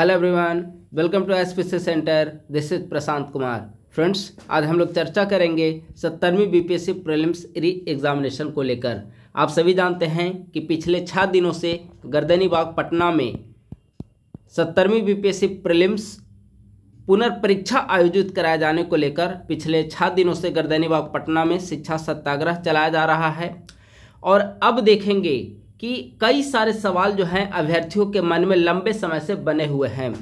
Hello everyone, welcome to SPC centre. This is Prashant Kumar. Friends, आज हम लोग चर्चा करेंगे 17वीं बीपीएससी प्रीलिम्स री एग्जामिनेशन को लेकर। आप सभी जानते हैं कि पिछले 6 दिनों से गर्दनीबाग पटना में 17वीं बीपीएससी प्रीलिम्स पुनर्परीक्षा आयोजित कराए जाने को लेकर पिछले 6 दिनों से गर्दनीबाग पटना में शिक्षा सत्याग्रह चलाया जा रहा है। और अब देखेंगे कि कई सारे सवाल जो हैं अभ्यर्थियों के मन में लंबे समय से बने हुए हैं।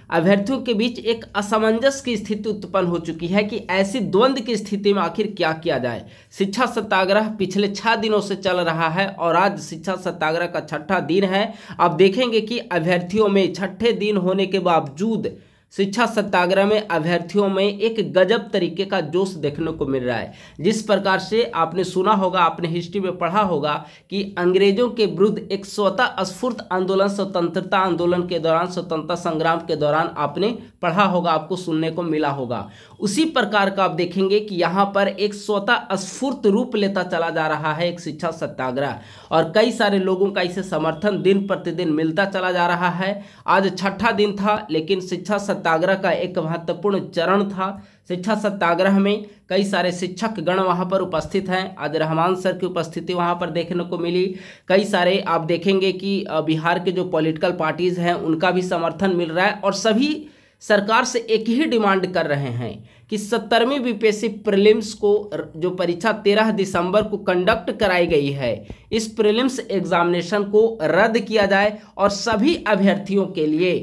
अभ्यर्थियों के बीच एक असमंजस की स्थिति उत्पन्न हो चुकी है कि ऐसी द्वंद्व की स्थिति में आखिर क्या किया जाए। शिक्षा सत्याग्रह पिछले 6 दिनों से चल रहा है और आज शिक्षा सत्याग्रह का 6ठा दिन है। अब देखेंगे कि अभ्यर्थियों में 6ठे दिन होने के बावजूद शिक्षा सत्याग्रह में अभ्यर्थियों में एक गजब तरीके का जोश देखने को मिल रहा है। जिस प्रकार से आपने सुना होगा, आपने हिस्ट्री में पढ़ा होगा कि अंग्रेजों के विरुद्ध एक स्वतः स्फूर्त आंदोलन, स्वतंत्रता आंदोलन के दौरान, स्वतंत्रता संग्राम के दौरान आपने पढ़ा होगा, आपको सुनने को मिला होगा। उसी प्रकार का आप देखेंगे कि यहाँ पर एक स्वतः स्फूर्त रूप लेता चला जा रहा है एक शिक्षा सत्याग्रह, और कई सारे लोगों का इसे समर्थन दिन प्रतिदिन मिलता चला जा रहा है। आज 6ठा दिन था, लेकिन शिक्षा सत्याग्रह का एक महत्वपूर्ण चरण था। शिक्षा सत्याग्रह में कई सारे शिक्षक गण वहां पर उपस्थित हैं। आज रहमान सर की उपस्थिति वहां पर देखने को मिली। कई सारे आप देखेंगे कि बिहार के जो पॉलिटिकल पार्टीज हैं उनका भी समर्थन मिल रहा है, और सभी सरकार से एक ही डिमांड कर रहे हैं कि 17वीं बीपीएससी प्रीलिम्स को जो परीक्षा 13 दिसंबर को कंडक्ट कराई गई है, इस प्रीलिम्स एग्जामिनेशन को रद्द किया जाए और सभी अभ्यर्थियों के लिए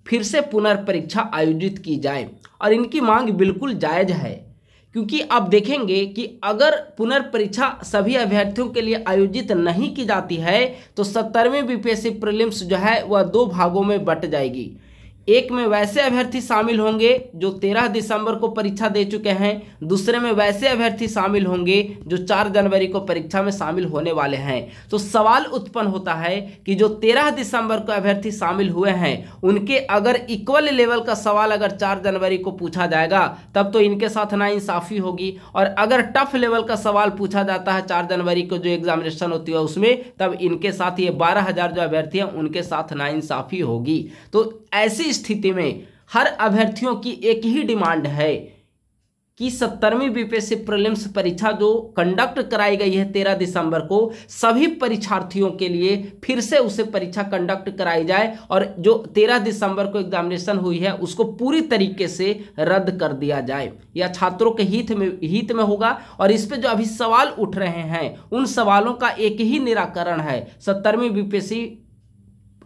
फिर से पुनर्परीक्षा आयोजित की जाए। और इनकी मांग बिल्कुल जायज़ है, क्योंकि आप देखेंगे कि अगर पुनर्परीक्षा सभी अभ्यर्थियों के लिए आयोजित नहीं की जाती है तो 17वीं बीपीएससी प्रीलिम्स जो है वह 2 भागों में बंट जाएगी। एक में वैसे अभ्यर्थी शामिल होंगे जो 13 दिसंबर को परीक्षा दे चुके हैं, दूसरे में वैसे अभ्यर्थी शामिल होंगे जो 4 जनवरी को परीक्षा में शामिल होने वाले हैं। तो सवाल उत्पन्न होता है कि जो 13 दिसंबर को अभ्यर्थी शामिल हुए हैं उनके अगर इक्वल लेवल का सवाल अगर 4 जनवरी को पूछा जाएगा तब तो इनके साथ नाइंसाफ़ी होगी, और अगर टफ लेवल का सवाल पूछा जाता है 4 जनवरी को जो एग्जामिनेशन होती है उसमें, तब इनके साथ ये 12,000 जो अभ्यर्थी हैं उनके साथ नाइंसाफ़ी होगी। तो ऐसी स्थिति में हर अभ्यर्थियों की एक ही डिमांड है कि 17वीं बीपीएससी प्रीलिम्स परीक्षा जो कंडक्ट कराई गई है 13 दिसंबर को, सभी परीक्षार्थियों के लिए फिर से उसे परीक्षा कंडक्ट कराई जाए, और जो 13 दिसंबर को एग्जामिनेशन हुई है उसको पूरी तरीके से रद्द कर दिया जाए। यह छात्रों के हित में होगा। और इस पे जो अभी सवाल उठ रहे हैं उन सवालों का एक ही निराकरण है, 17वीं बीपीएससी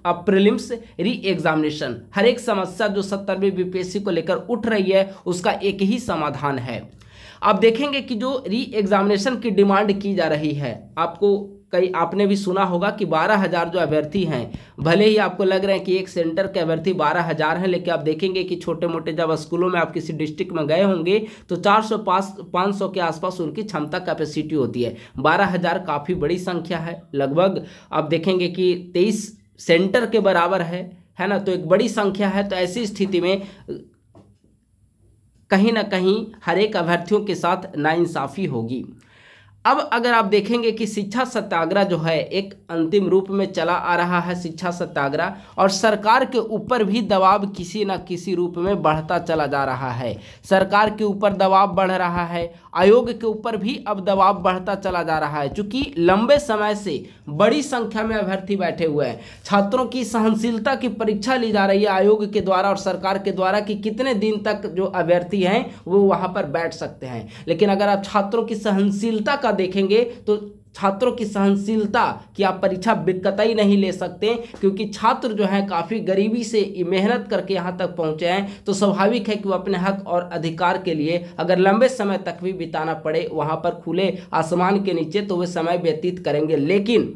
प्रीलिम्स री एग्जामिनेशन। हर एक समस्या जो 17वीं बीपीएससी को लेकर उठ रही है उसका एक ही समाधान है। आप देखेंगे कि जो री एग्जामिनेशन की डिमांड की जा रही है, आपने भी सुना होगा कि 12,000 जो अभ्यर्थी हैं, भले ही आपको लग रहे हैं कि एक सेंटर के अभ्यर्थी 12,000 हैं, लेकिन आप देखेंगे कि छोटे मोटे जब स्कूलों में आप किसी डिस्ट्रिक्ट में गए होंगे तो 400-500 के आसपास उनकी क्षमता कैपेसिटी होती है। 12,000 काफ़ी बड़ी संख्या है, लगभग आप देखेंगे कि 23 सेंटर के बराबर है ना, तो एक बड़ी संख्या है। तो ऐसी स्थिति में कहीं ना कहीं हर एक अभ्यर्थियों के साथ नाइंसाफ़ी होगी। अब अगर आप देखेंगे कि शिक्षा सत्याग्रह जो है एक अंतिम रूप में चला आ रहा है शिक्षा सत्याग्रह, और सरकार के ऊपर भी दबाव किसी न किसी रूप में बढ़ता चला जा रहा है। सरकार के ऊपर दबाव बढ़ रहा है, आयोग के ऊपर भी अब दबाव बढ़ता चला जा रहा है, क्योंकि लंबे समय से बड़ी संख्या में अभ्यर्थी बैठे हुए हैं। छात्रों की सहनशीलता की परीक्षा ली जा रही है आयोग के द्वारा और सरकार के द्वारा कि कितने दिन तक जो अभ्यर्थी हैं वो वहाँ पर बैठ सकते हैं। लेकिन अगर आप छात्रों की सहनशीलता का देखेंगे तो छात्रों की सहनशीलता की आप परीक्षा कतई नहीं ले सकते, क्योंकि छात्र जो हैं काफ़ी गरीबी से मेहनत करके यहाँ तक पहुँचे हैं। तो स्वाभाविक है कि वो अपने हक और अधिकार के लिए अगर लंबे समय तक भी बिताना पड़े वहाँ पर खुले आसमान के नीचे तो वे समय व्यतीत करेंगे। लेकिन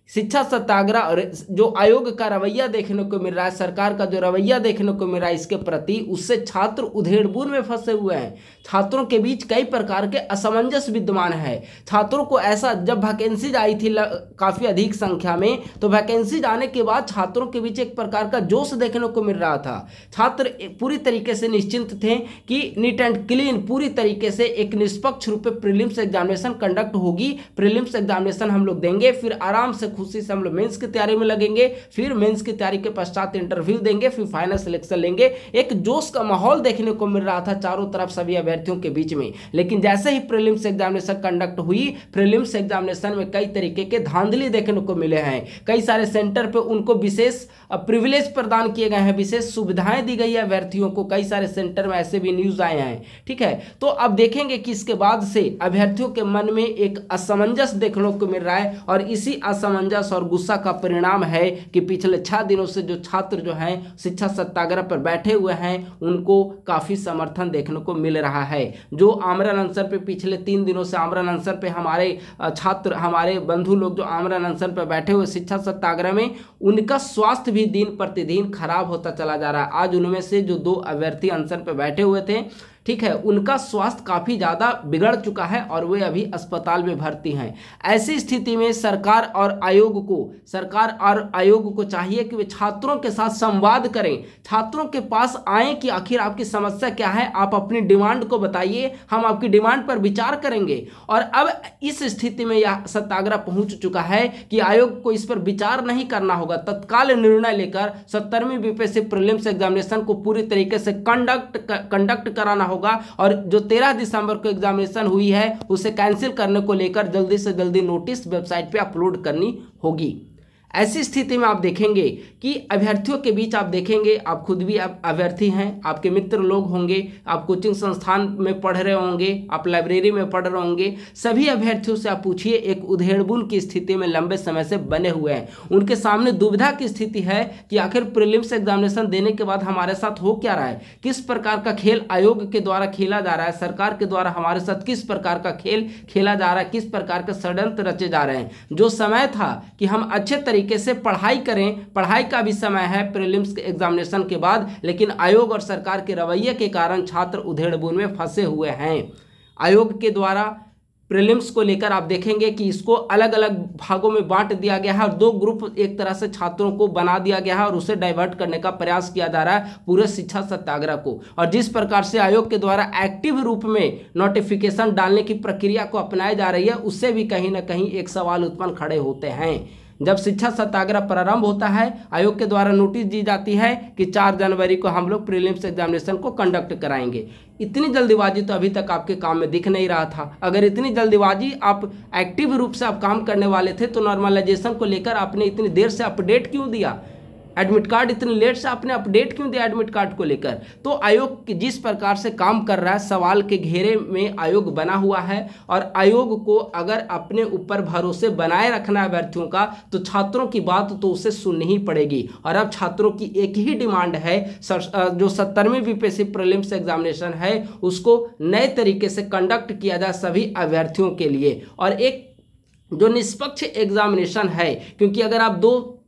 शिक्षा सत्याग्रह और जो आयोग का रवैया देखने को मिल रहा है, सरकार का जो रवैया देखने को मिल रहा है इसके प्रति, उससे छात्र उधेड़बुन में फंसे हुए हैं। छात्रों के बीच कई प्रकार के असमंजस विद्यमान है। छात्रों को ऐसा, जब वैकेंसीज आई थी काफ़ी अधिक संख्या में, तो वैकेंसीज आने के बाद छात्रों के बीच एक प्रकार का जोश देखने को मिल रहा था। छात्र पूरी तरीके से निश्चिंत थे कि नीट एंड क्लीन पूरी तरीके से एक निष्पक्ष रूप में प्रीलिम्स एग्जामिनेशन कंडक्ट होगी, प्रीलिम्स एग्जामिनेशन हम लोग देंगे, फिर आराम से खुशी से हम लोग मेंस की तैयारी में लगेंगे, फिर मेंस की तैयारी के पश्चात इंटरव्यू देंगे, फिर फाइनल सिलेक्शन लेंगे। एक जोश का माहौल देखने को मिल रहा था चारों तरफ सभी अभ्यर्थियों के बीच में। लेकिन जैसे ही प्रीलिम्स एग्जामिनेशन कंडक्ट हुई, प्रीलिम्स एग्जामिनेशन में कई तरीके के धांधली देखने को मिले हैं। कई सारे सेंटर पे उनको विशेष प्रिविलेज प्रदान किए गए हैं, विशेष सुविधाएं दी गई है अभ्यर्थियों को। कई सारे सेंटर में ऐसे भी न्यूज आए हैं, ठीक है। तो अब देखेंगे कि इसके बाद से अभ्यर्थियों के मन में एक असमंजस देखने को मिल रहा है, और इसी असमंजस और गुस्सा का परिणाम है कि पिछले 6 दिनों से जो छात्र जो हैं शिक्षा सत्याग्रह पर बैठे हुए हैं, उनको काफी समर्थन देखने को मिल रहा है। जो आमरण अनशन पे पिछले 3 दिनों से आमरण अनशन पे हमारे छात्र, हमारे बंधु लोग जो आमरण अनशन पे बैठे हुए शिक्षा सत्याग्रह में, उनका स्वास्थ्य भी दिन प्रतिदिन खराब होता चला जा रहा है। आज उनमें से जो 2 अभ्यर्थी अनशन पे बैठे हुए थे, ठीक है, उनका स्वास्थ्य काफ़ी ज़्यादा बिगड़ चुका है और वे अभी अस्पताल में भर्ती हैं। ऐसी स्थिति में सरकार और आयोग को चाहिए कि वे छात्रों के साथ संवाद करें, छात्रों के पास आएँ कि आखिर आपकी समस्या क्या है, आप अपनी डिमांड को बताइए, हम आपकी डिमांड पर विचार करेंगे। और अब इस स्थिति में यह सत्याग्रह पहुंच चुका है कि आयोग को इस पर विचार नहीं करना होगा, तत्काल निर्णय लेकर 17वीं बीपीएससी प्रीलिम्स एग्जामिनेशन को पूरी तरीके से कंडक्ट कराना होगा, और जो 13 दिसंबर को एग्जामिनेशन हुई है उसे कैंसिल करने को लेकर जल्दी से जल्दी नोटिस वेबसाइट पे अपलोड करनी होगी। ऐसी स्थिति में आप देखेंगे कि अभ्यर्थियों के बीच, आप देखेंगे, आप खुद भी अभ्यर्थी हैं, आपके मित्र लोग होंगे, आप कोचिंग संस्थान में पढ़ रहे होंगे, आप लाइब्रेरी में पढ़ रहे होंगे, सभी अभ्यर्थियों से आप पूछिए, एक उधेड़बुन की स्थिति में लंबे समय से बने हुए हैं। उनके सामने दुविधा की स्थिति है कि आखिर प्रीलिम्स एग्जामिनेशन देने के बाद हमारे साथ हो क्या रहा है, किस प्रकार का खेल आयोग के द्वारा खेला जा रहा है, सरकार के द्वारा हमारे साथ किस प्रकार का खेल खेला जा रहा है, किस प्रकार के षड्यंत्र रचे जा रहे हैं। जो समय था कि हम अच्छे तरीके से पढ़ाई करें, पढ़ाई का भी समय है प्रीलिम्स एग्जामिनेशन के बाद, लेकिन आयोग और सरकार के रवैये के कारण छात्र उधेड़बुन में फंसे हुए हैं। आयोग के द्वारा प्रीलिम्स को लेकर आप देखेंगे कि इसको अलग अलग भागों में बांट दिया गया है और 2 ग्रुप एक तरह से छात्रों को बना दिया गया है और उसे डाइवर्ट करने का प्रयास किया जा रहा है पूरे शिक्षा सत्याग्रह को। और जिस प्रकार से आयोग के द्वारा एक्टिव रूप में नोटिफिकेशन डालने की प्रक्रिया को अपनाई जा रही है, उससे भी कहीं ना कहीं एक सवाल उत्पन्न खड़े होते हैं। जब शिक्षा सत्याग्रह प्रारंभ होता है, आयोग के द्वारा नोटिस दी जाती है कि 4 जनवरी को हम लोग प्रीलिम्स एग्जामिनेशन को कंडक्ट कराएंगे। इतनी जल्दीबाजी तो अभी तक आपके काम में दिख नहीं रहा था। अगर इतनी जल्दीबाजी, आप एक्टिव रूप से आप काम करने वाले थे, तो नॉर्मलाइजेशन को लेकर आपने इतनी देर से अपडेट क्यों दिया, एडमिट कार्ड इतनी लेट से आपने अपडेट क्यों दिया एडमिट कार्ड को लेकर। तो आयोग जिस प्रकार से काम कर रहा है, सवाल के घेरे में आयोग बना हुआ है, और आयोग को अगर अपने ऊपर भरोसे बनाए रखना है अभ्यर्थियों का, तो छात्रों की बात तो उसे सुननी ही पड़ेगी। और अब छात्रों की एक ही डिमांड है, जो 17वीं बीपीएससी प्रीलिम्स एग्जामिनेशन है उसको नए तरीके से कंडक्ट किया जाए सभी अभ्यर्थियों के लिए, और एक जो निष्पक्ष एग्जामिनेशन है। क्योंकि अगर आप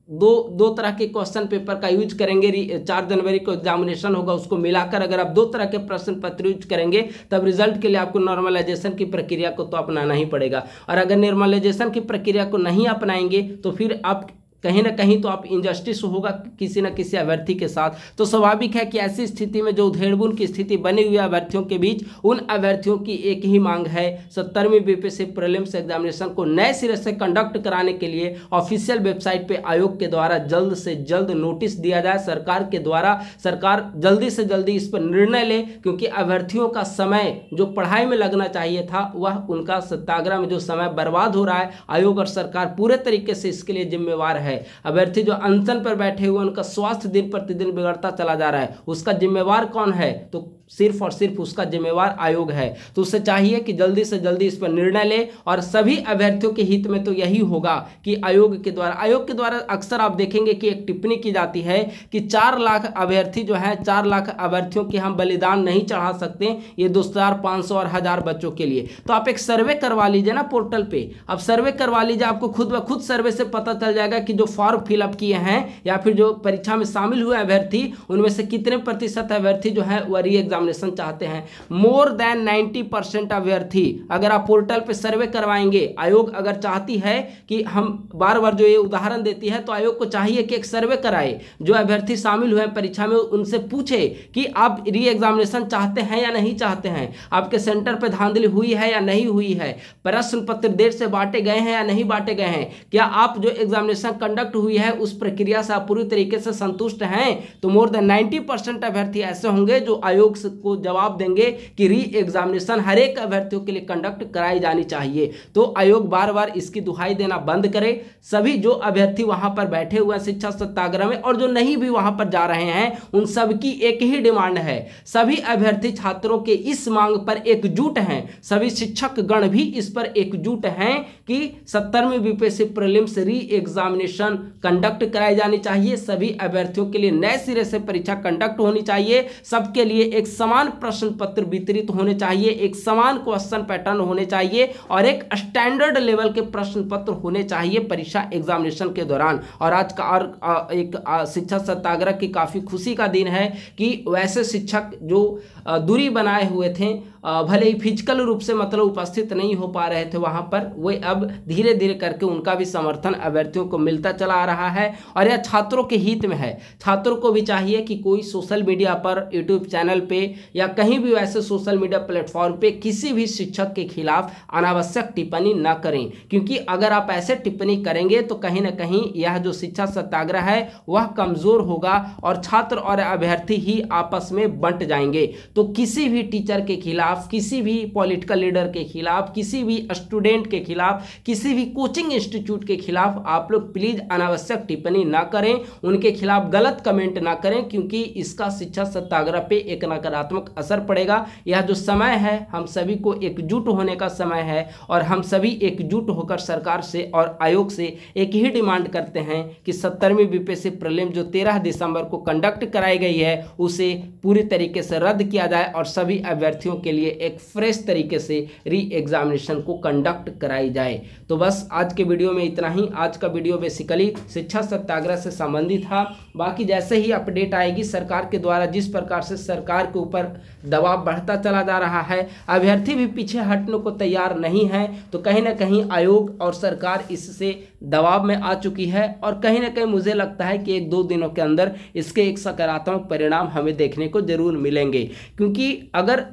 दो तरह के क्वेश्चन पेपर का यूज करेंगे, 4 जनवरी को एग्जामिनेशन होगा, उसको मिलाकर अगर आप 2 तरह के प्रश्न पत्र यूज करेंगे, तब रिजल्ट के लिए आपको नॉर्मलाइजेशन की प्रक्रिया को तो अपनाना ही पड़ेगा। और अगर नॉर्मलाइजेशन की प्रक्रिया को नहीं अपनाएंगे तो फिर आप कहीं ना कहीं तो आप इनजस्टिस होगा किसी न किसी अभ्यर्थी के साथ। तो स्वाभाविक है कि ऐसी स्थिति में जो उधेड़बुन की स्थिति बनी हुई है अभ्यर्थियों के बीच, उन अभ्यर्थियों की एक ही मांग है, 17वीं बीपीएससी प्रीलिम्स एग्जामिनेशन को नए सिरे से कंडक्ट कराने के लिए ऑफिशियल वेबसाइट पे आयोग के द्वारा जल्द से जल्द नोटिस दिया जाए सरकार के द्वारा। सरकार जल्दी से जल्दी इस पर निर्णय ले, क्योंकि अभ्यर्थियों का समय जो पढ़ाई में लगना चाहिए था, वह उनका सत्याग्रह में जो समय बर्बाद हो रहा है, आयोग और सरकार पूरे तरीके से इसके लिए जिम्मेवार है। अभ्यर्थी जो अनशन पर बैठे हुए, उनका स्वास्थ्य दिन प्रतिदिन बिगड़ता चला जा रहा है, उसका जिम्मेवार कौन है? तो सिर्फ और सिर्फ उसका जिम्मेवार आयोग है। तो उससे चाहिए कि जल्दी से जल्दी इस पर निर्णय ले, और सभी अभ्यर्थियों के हित में तो यही होगा कि आयोग के द्वारा अक्सर आप देखेंगे कि एक टिप्पणी की जाती है कि 4 लाख अभ्यर्थी जो है, 4 लाख अभ्यर्थियों के हम बलिदान नहीं चढ़ा सकते, ये 2500 और 1000 बच्चों के लिए। तो आप एक सर्वे करवा लीजिए ना पोर्टल पे, आप सर्वे करवा लीजिए, आपको खुद ब खुद सर्वे से पता चल जाएगा कि जो फॉर्म फिलअप किए हैं या फिर जो परीक्षा में शामिल हुए अभ्यर्थी, उनमें से कितने प्रतिशत अभ्यर्थी जो है वह री एग्जामिनेशन चाहते हैं। मोर देन 90% अभ्यर्थी, अगर आप पोर्टल पे सर्वे करवाएंगे, आयोग अगर चाहती है कि हम बार बार जो ये उदाहरण देती है, तो आयोग को चाहिए कि एक सर्वे कराए, जो अभ्यर्थी शामिल हुए परीक्षा में उनसे पूछे कि आप री एग्जामिनेशन चाहते हैं या नहीं चाहते हैं, आपके सेंटर पे धांधली हुई है या नहीं हुई है, प्रश्न पत्र देर से बांटे गए हैं या नहीं बांटे गए हैं, क्या आप जो एग्जामिनेशन कंडक्ट हुई है उस प्रक्रिया से आप पूरी तरीके से संतुष्ट हैं। तो मोर देन 90% अभ्यर्थी ऐसे होंगे जो आयोग को जवाब देंगे कि री एग्जामिनेशन हर एक अभ्यर्थियों के लिए कंडक्ट कराई जानी चाहिए। तो आयोग बार बार इसकी दुहाई देना बंद करे। सभी जो अभ्यर्थी वहां पर बैठे हुए हैं शिक्षा सत्याग्रह में और जो नहीं भी वहां पर जा रहे हैं, उन सबकी एक ही डिमांड है, सभी अभ्यर्थी छात्रों के इस मांग पर एकजुट हैं, सभी शिक्षक गण भी इस पर एकजुट हैं कि 70वीं BPSC prelims re examination conduct कराई जानी चाहिए। सभी अभ्यर्थियों के लिए नए सिरे से परीक्षा कंडक्ट होनी चाहिए, सबके लिए एक समान प्रश्न पत्र वितरित होने चाहिए, एक समान क्वेश्चन पैटर्न होने चाहिए और एक स्टैंडर्ड लेवल के प्रश्न पत्र होने चाहिए परीक्षा एग्जामिनेशन के दौरान। और आज का और एक शिक्षा सत्याग्रह की काफी खुशी का दिन है कि वैसे शिक्षक जो दूरी बनाए हुए थे, भले ही फिजिकल रूप से मतलब उपस्थित नहीं हो पा रहे थे वहां पर, वे अब धीरे धीरे करके उनका भी समर्थन अभ्यर्थियों को मिलता चला आ रहा है और यह छात्रों के हित में है। छात्रों को भी चाहिए कि कोई सोशल मीडिया पर, यूट्यूब चैनल पे या कहीं भी वैसे सोशल मीडिया प्लेटफॉर्म पे किसी भी शिक्षक के खिलाफ अनावश्यक टिप्पणी न करें, क्योंकि अगर आप ऐसे टिप्पणी करेंगे तो कहीं ना कहीं यह जो शिक्षा सत्याग्रह है वह कमजोर होगा और छात्र और अभ्यर्थी ही आपस में बंट जाएंगे। तो किसी भी टीचर के खिलाफ, किसी भी पॉलिटिकल लीडर के खिलाफ, किसी भी स्टूडेंट के खिलाफ, किसी भी कोचिंग इंस्टीट्यूट के खिलाफ आप लोग प्लीज अनावश्यक टिप्पणी ना करें, उनके खिलाफ गलत कमेंट ना करें, क्योंकि इसका शिक्षा सत्याग्रह पे एक नकारात्मक असर पड़ेगा। यह जो समय है हम सभी को एकजुट होने का समय है और हम सभी एकजुट होकर सरकार से और आयोग से एक ही डिमांड करते हैं कि 70वीं बीपीएससी प्रीलिम जो 13 दिसंबर को कंडक्ट कराई गई है उसे पूरी तरीके से रद्द किया जाए और सभी अभ्यर्थियों के लिए एक फ्रेश तरीके से री एग्जामिनेशन को कंडक्ट कराई जाए। तो बस आज के वीडियो में इतना ही। आज का वीडियो बेसिकली शिक्षा सत्याग्रह से संबंधित था। बाकी जैसे ही अपडेट आएगी सरकार के द्वारा, जिस प्रकार से सरकार के ऊपर दबाव बढ़ता चला जा रहा है, अभ्यर्थी भी पीछे हटने को तैयार नहीं है, तो कहीं ना कहीं आयोग और सरकार इससे दबाव में आ चुकी है और कहीं ना कहीं मुझे लगता है कि 1-2 दिनों के अंदर इसके एक सकारात्मक परिणाम हमें देखने को जरूर मिलेंगे। क्योंकि अगर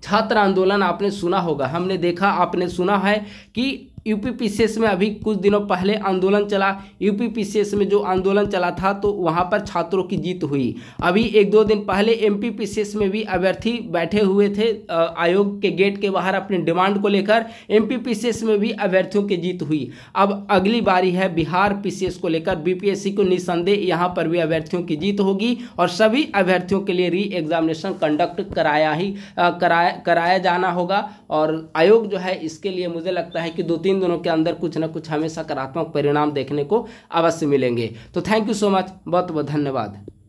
छात्र आंदोलन आपने सुना होगा, हमने देखा, आपने सुना है कि यूपीपीसीएस में अभी कुछ दिनों पहले आंदोलन चला। यूपीपीसीएस में जो आंदोलन चला था तो वहां पर छात्रों की जीत हुई। अभी 1-2 दिन पहले एमपीपीसीएस में भी अभ्यर्थी बैठे हुए थे आयोग के गेट के बाहर अपनी डिमांड को लेकर। एमपीपीसीएस में भी अभ्यर्थियों की जीत हुई। अब अगली बारी है बिहार पीसीएस को लेकर। बीपीएससी को निसंदेह यहाँ पर भी अभ्यर्थियों की जीत होगी और सभी अभ्यर्थियों के लिए री एग्जामिनेशन कंडक्ट कराया जाना होगा। और आयोग जो है इसके लिए मुझे लगता है कि 2-3 दिनों के अंदर कुछ ना कुछ हमें सकारात्मक परिणाम देखने को अवश्य मिलेंगे। तो थैंक यू सो मच, बहुत बहुत धन्यवाद।